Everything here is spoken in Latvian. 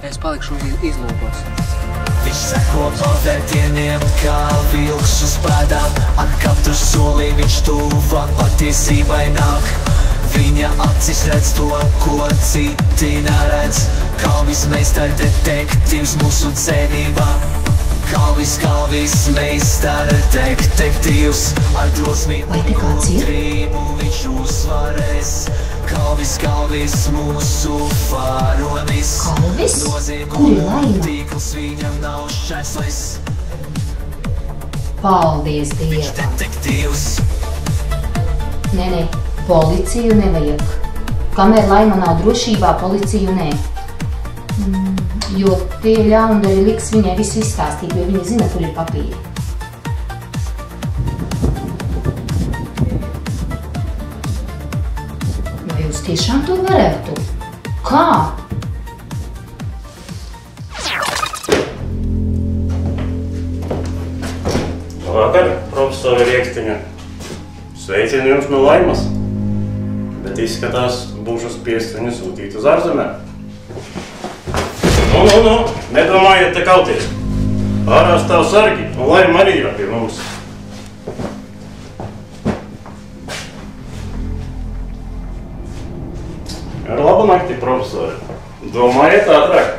Es palikšu izlūkos. Viņš seko pavērtieniem, kā vilks uz pēdām. Ar katru soli viņš tuvāk patiesībai nāk. Viņa acis redz to, ko citi neredz. Kalvis meistar detektīvs mūsu dzenībā. Kalvis meistar detektīvs. Ar drosmīgu gudrību viņš uzvarēs. Kalvis mūsu faronis. Kalvis? Kur ir Laima? Tīkls viņam nav šķērslis. Paldies Viņš Dievam. detektīvs. Nē, policiju nevajag. Kamēr Laima nav drošībā, policiju nē. Jo tie ļaundari liks viņai visu izstāstīt, jo viņi zina, kur ir papīri. Vai jūs tiešām to varētu? Kā? Labvakar, profesori Riekstiņa. Sveicienu jums no Laimas. Bet izskatās, būšu spiests viņu sūtīt uz ārzemēm. Nu, nedomājiet te kauties. Ārā stāv sargi, un Laima arī ir pie mums. Ar labu nakti, profesori. Domājiet ātrāk.